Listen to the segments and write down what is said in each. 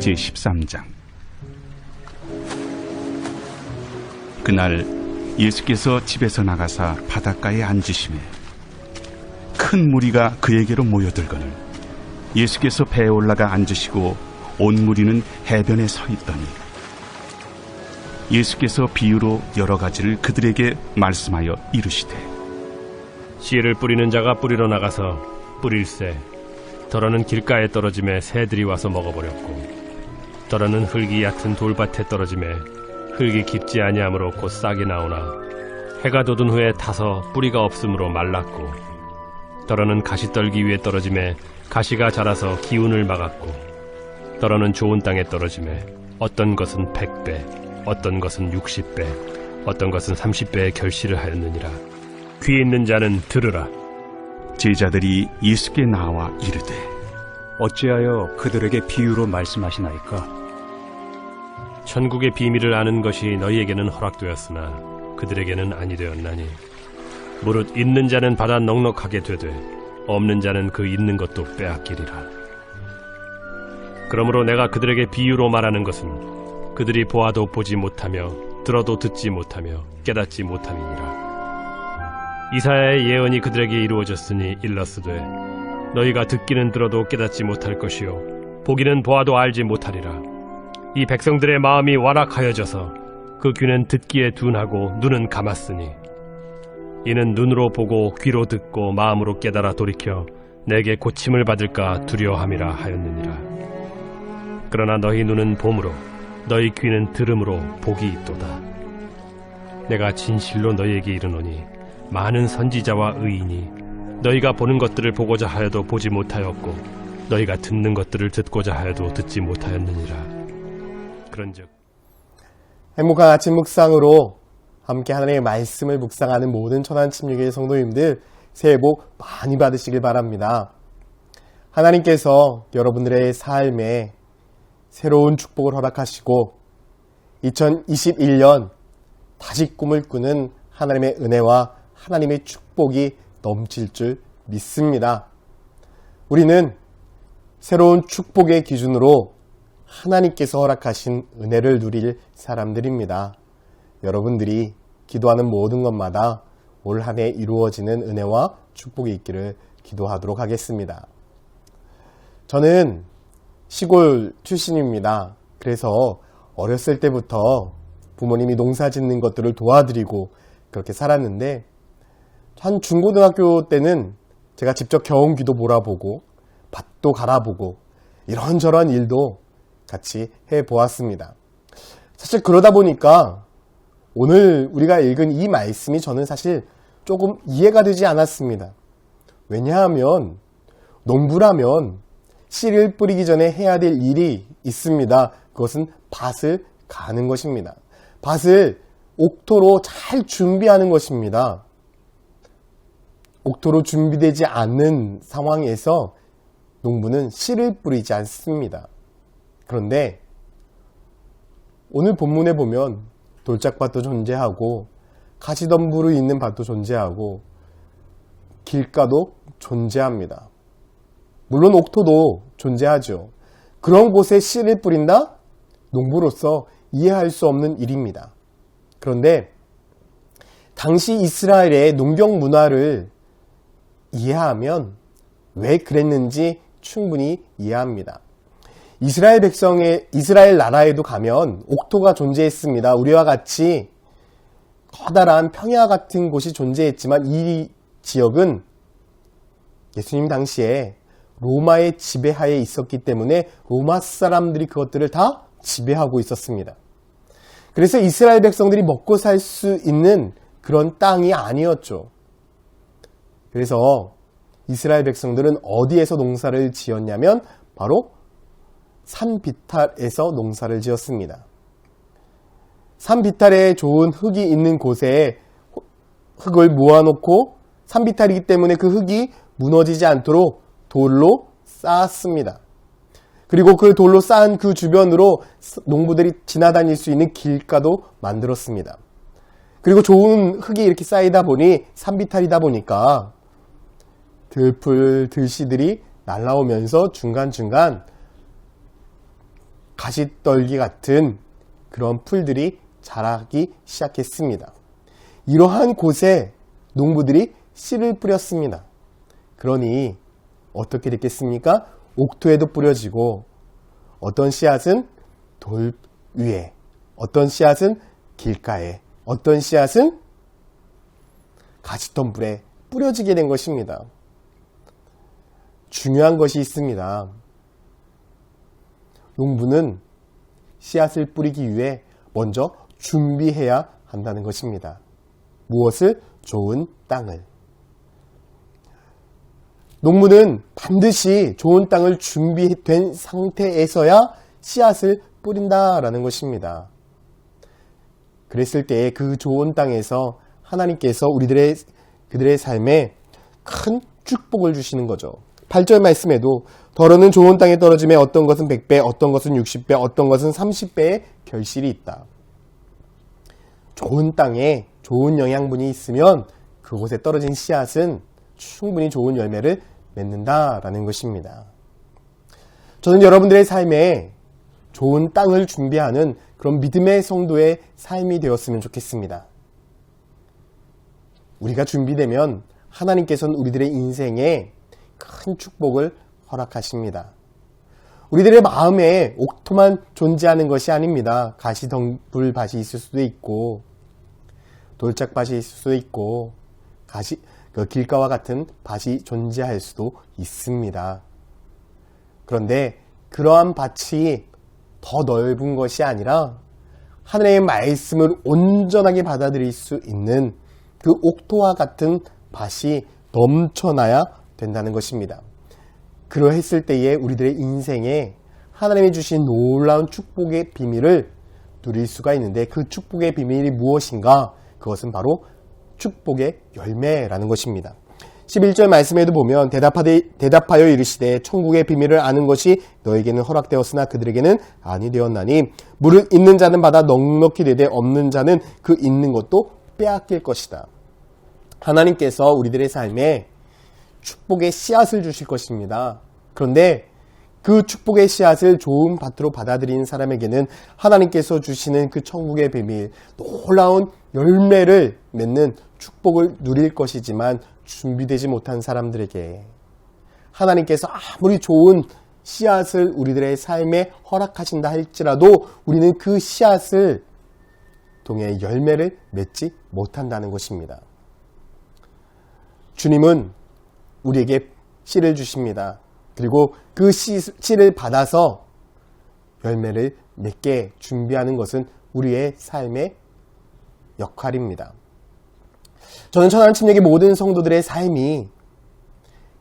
제13장. 그날 예수께서 집에서 나가사 바닷가에 앉으시매 큰 무리가 그에게로 모여들거늘 예수께서 배에 올라가 앉으시고 온 무리는 해변에 서 있더니 예수께서 비유로 여러 가지를 그들에게 말씀하여 이르시되 씨를 뿌리는 자가 뿌리러 나가서 뿌릴새 더러는 길가에 떨어짐에 새들이 와서 먹어버렸고 더러는 흙이 얕은 돌밭에 떨어짐에 흙이 깊지 아니하므로 곧 싹이 나오나 해가 돋은 후에 타서 뿌리가 없으므로 말랐고 더러는 가시떨기 위에 떨어짐에 가시가 자라서 기운을 막았고 더러는 좋은 땅에 떨어짐에 어떤 것은 100배 어떤 것은 60배 어떤 것은 30배의 결실을 하였느니라. 귀 있는 자는 들으라. 제자들이 예수께 나와 이르되 어찌하여 그들에게 비유로 말씀하시나이까? 천국의 비밀을 아는 것이 너희에게는 허락되었으나 그들에게는 아니 되었나니 무릇 있는 자는 받아 넉넉하게 되되 없는 자는 그 있는 것도 빼앗기리라. 그러므로 내가 그들에게 비유로 말하는 것은 그들이 보아도 보지 못하며 들어도 듣지 못하며 깨닫지 못함이니라. 이사야의 예언이 그들에게 이루어졌으니 일렀으되 너희가 듣기는 들어도 깨닫지 못할 것이요 보기는 보아도 알지 못하리라. 이 백성들의 마음이 완악하여져서 그 귀는 듣기에 둔하고 눈은 감았으니 이는 눈으로 보고 귀로 듣고 마음으로 깨달아 돌이켜 내게 고침을 받을까 두려워함이라 하였느니라. 그러나 너희 눈은 봄으로 너희 귀는 들음으로 복이 있도다. 내가 진실로 너희에게 이르노니 많은 선지자와 의인이 너희가 보는 것들을 보고자 하여도 보지 못하였고 너희가 듣는 것들을 듣고자 하여도 듣지 못하였느니라. 그런즉 행복한 아침 묵상으로 함께 하나님의 말씀을 묵상하는 모든 천안침례교회 성도님들 새해 복 많이 받으시길 바랍니다. 하나님께서 여러분들의 삶에 새로운 축복을 허락하시고 2021년 다시 꿈을 꾸는 하나님의 은혜와 하나님의 축복이 넘칠 줄 믿습니다. 우리는 새로운 축복의 기준으로 하나님께서 허락하신 은혜를 누릴 사람들입니다. 여러분들이 기도하는 모든 것마다 올 한 해 이루어지는 은혜와 축복이 있기를 기도하도록 하겠습니다. 저는 시골 출신입니다. 그래서 어렸을 때부터 부모님이 농사 짓는 것들을 도와드리고 그렇게 살았는데 한 중고등학교 때는 제가 직접 겨운기도 몰아보고 밭도 갈아보고 이런저런 일도 같이 해보았습니다. 사실 그러다 보니까 오늘 우리가 읽은 이 말씀이 저는 사실 조금 이해가 되지 않았습니다. 왜냐하면 농부라면 씨를 뿌리기 전에 해야 될 일이 있습니다. 그것은 밭을 가는 것입니다. 밭을 옥토로 잘 준비하는 것입니다. 옥토로 준비되지 않는 상황에서 농부는 씨를 뿌리지 않습니다. 그런데 오늘 본문에 보면 돌짝밭도 존재하고 가시덤불이 있는 밭도 존재하고 길가도 존재합니다. 물론 옥토도 존재하죠. 그런 곳에 씨를 뿌린다? 농부로서 이해할 수 없는 일입니다. 그런데 당시 이스라엘의 농경 문화를 이해하면 왜 그랬는지 충분히 이해합니다. 이스라엘 나라에도 가면 옥토가 존재했습니다. 우리와 같이 커다란 평야 같은 곳이 존재했지만 이 지역은 예수님 당시에 로마의 지배하에 있었기 때문에 로마 사람들이 그것들을 다 지배하고 있었습니다. 그래서 이스라엘 백성들이 먹고 살 수 있는 그런 땅이 아니었죠. 그래서 이스라엘 백성들은 어디에서 농사를 지었냐면 바로 산비탈에서 농사를 지었습니다. 산비탈에 좋은 흙이 있는 곳에 흙을 모아놓고 산비탈이기 때문에 그 흙이 무너지지 않도록 돌로 쌓았습니다. 그리고 그 돌로 쌓은 그 주변으로 농부들이 지나다닐 수 있는 길가도 만들었습니다. 그리고 좋은 흙이 이렇게 쌓이다 보니 산비탈이다 보니까 들풀, 들씨들이 날아오면서 중간중간 가시떨기 같은 그런 풀들이 자라기 시작했습니다. 이러한 곳에 농부들이 씨를 뿌렸습니다. 그러니 어떻게 됐겠습니까? 옥토에도 뿌려지고 어떤 씨앗은 돌 위에, 어떤 씨앗은 길가에, 어떤 씨앗은 가시덤불에 뿌려지게 된 것입니다. 중요한 것이 있습니다. 농부는 씨앗을 뿌리기 위해 먼저 준비해야 한다는 것입니다. 무엇을? 좋은 땅을. 농부는 반드시 좋은 땅을 준비된 상태에서야 씨앗을 뿌린다라는 것입니다. 그랬을 때 그 좋은 땅에서 하나님께서 그들의 삶에 큰 축복을 주시는 거죠. 8절 말씀에도 더러는 좋은 땅에 떨어짐에 어떤 것은 100배, 어떤 것은 60배, 어떤 것은 30배의 결실이 있다. 좋은 땅에 좋은 영양분이 있으면 그곳에 떨어진 씨앗은 충분히 좋은 열매를 맺는다라는 것입니다. 저는 여러분들의 삶에 좋은 땅을 준비하는 그런 믿음의 성도의 삶이 되었으면 좋겠습니다. 우리가 준비되면 하나님께서는 우리들의 인생에 큰 축복을 허락하십니다. 우리들의 마음에 옥토만 존재하는 것이 아닙니다. 가시덤불밭이 있을 수도 있고 돌짝밭이 있을 수도 있고 길가와 같은 밭이 존재할 수도 있습니다. 그런데 그러한 밭이 더 넓은 것이 아니라 하나님의 말씀을 온전하게 받아들일 수 있는 그 옥토와 같은 밭이 넘쳐나야 된다는 것입니다. 그러했을 때에 우리들의 인생에 하나님이 주신 놀라운 축복의 비밀을 누릴 수가 있는데 그 축복의 비밀이 무엇인가? 그것은 바로 축복의 열매라는 것입니다. 11절 말씀에도 보면 대답하여 이르시되 천국의 비밀을 아는 것이 너에게는 허락되었으나 그들에게는 아니 되었나니 물을 있는 자는 받아 넉넉히 되되 없는 자는 그 있는 것도 빼앗길 것이다. 하나님께서 우리들의 삶에 축복의 씨앗을 주실 것입니다. 그런데 그 축복의 씨앗을 좋은 밭으로 받아들이는 사람에게는 하나님께서 주시는 그 천국의 비밀, 놀라운 열매를 맺는 축복을 누릴 것이지만 준비되지 못한 사람들에게 하나님께서 아무리 좋은 씨앗을 우리들의 삶에 허락하신다 할지라도 우리는 그 씨앗을 통해 열매를 맺지 못한다는 것입니다. 주님은 우리에게 씨를 주십니다. 그리고 그 씨를 받아서 열매를 맺게 준비하는 것은 우리의 삶의 역할입니다. 저는 천안침례교회 모든 성도들의 삶이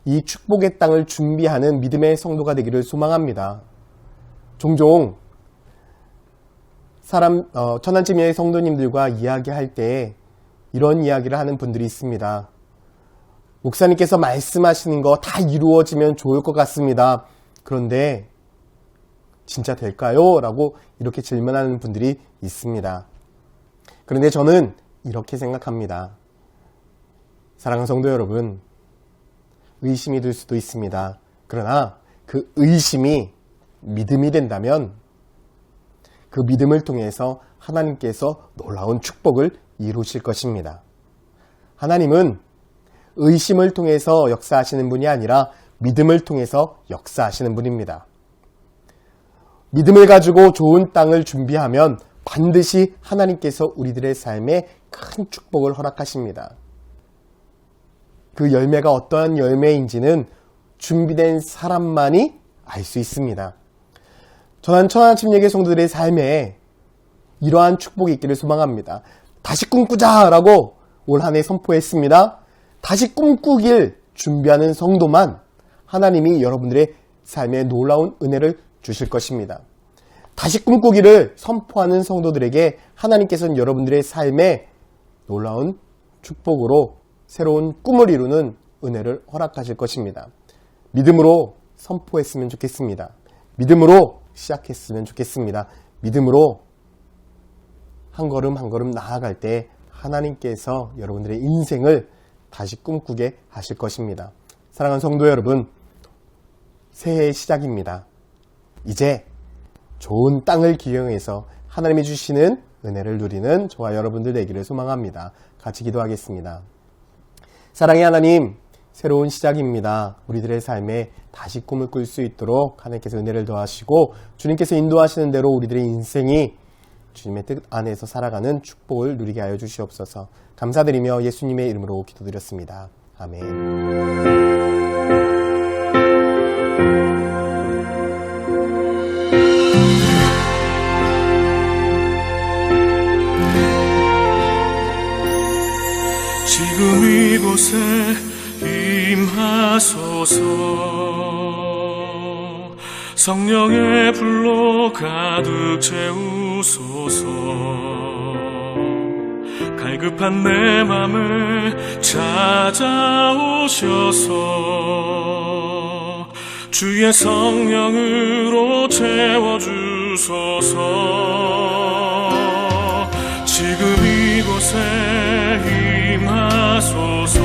이 축복의 땅을 준비하는 믿음의 성도가 되기를 소망합니다. 종종 천안침례교회 성도님들과 이야기할 때 이런 이야기를 하는 분들이 있습니다. 목사님께서 말씀하시는 거 다 이루어지면 좋을 것 같습니다. 그런데 진짜 될까요? 라고 이렇게 질문하는 분들이 있습니다. 그런데 저는 이렇게 생각합니다. 사랑하는 성도 여러분, 의심이 들 수도 있습니다. 그러나 그 의심이 믿음이 된다면 그 믿음을 통해서 하나님께서 놀라운 축복을 이루실 것입니다. 하나님은 의심을 통해서 역사하시는 분이 아니라 믿음을 통해서 역사하시는 분입니다. 믿음을 가지고 좋은 땅을 준비하면 반드시 하나님께서 우리들의 삶에 큰 축복을 허락하십니다. 그 열매가 어떠한 열매인지는 준비된 사람만이 알 수 있습니다. 저는 천안침례교회 성도들의 삶에 이러한 축복이 있기를 소망합니다. 다시 꿈꾸자라고 올 한 해 선포했습니다. 다시 꿈꾸길 준비하는 성도만 하나님이 여러분들의 삶에 놀라운 은혜를 주실 것입니다. 다시 꿈꾸기를 선포하는 성도들에게 하나님께서는 여러분들의 삶에 놀라운 축복으로 새로운 꿈을 이루는 은혜를 허락하실 것입니다. 믿음으로 선포했으면 좋겠습니다. 믿음으로 시작했으면 좋겠습니다. 믿음으로 한 걸음 한 걸음 나아갈 때 하나님께서 여러분들의 인생을 다시 꿈꾸게 하실 것입니다. 사랑하는 성도 여러분, 새해의 시작입니다. 이제 좋은 땅을 기경해서 하나님이 주시는 은혜를 누리는 저와 여러분들 되기를 소망합니다. 같이 기도하겠습니다. 사랑의 하나님, 새로운 시작입니다. 우리들의 삶에 다시 꿈을 꿀 수 있도록 하나님께서 은혜를 더하시고 주님께서 인도하시는 대로 우리들의 인생이 주님의 뜻 안에서 살아가는 축복을 누리게 하여 주시옵소서. 감사드리며 예수님의 이름으로 기도드렸습니다. 아멘. 지금 이곳에 임하소서. 성령의 불로 가득 채우소서. 갈급한 내 맘을 찾아오셔서 주의 성령으로 채워주소서. 지금 이곳에 임하소서.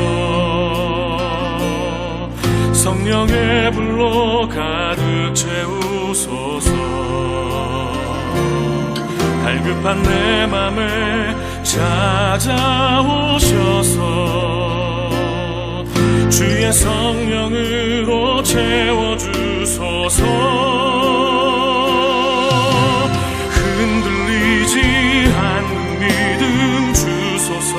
성령의 불로 가득 채우소서. 갈급한 내 맘을 찾아오셔서 주의 성령으로 채워주소서. 흔들리지 않는 믿음 주소서.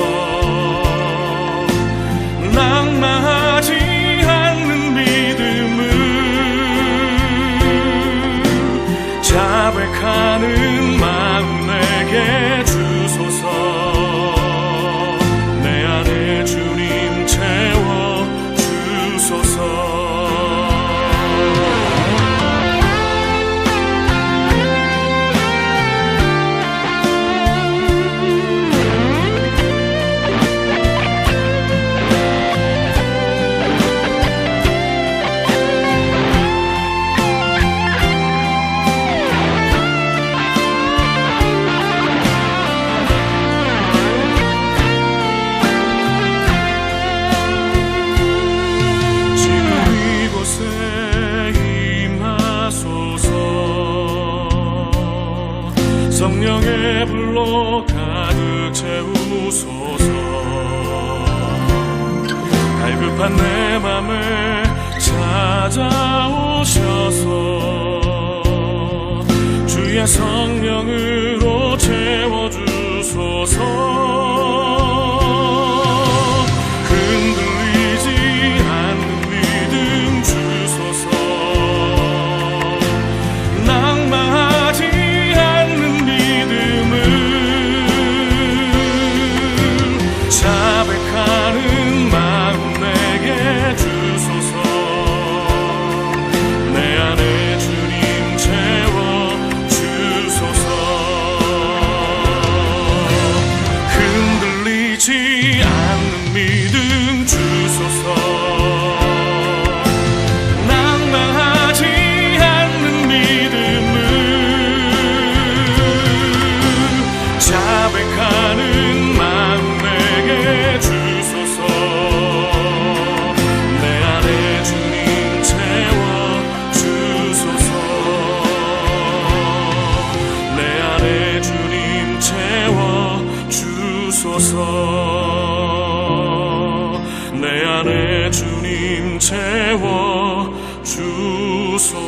낭망하지 않는 믿음을 자백하는 마음 내게 주소서. 내 안에 주님 채워 주소서. 성령의 불로 가득 채우소서. 갈급한 내 맘을 찾아오셔서 주의 성령으로 채워주소서. 흔들리지 않는 믿음 주소서. 낭망하지 자백하는 마음 내게 주소서. 내 안에 주님 채워 주소서. 흔들리지 않는 믿음 주소서. 낭망하지 않는 믿음을 자백하는 마음 주소서. 내 안에 주님 채워 주소서. 내 안에 주님 채워 주소서. 내 안에 주님 채워 주소서.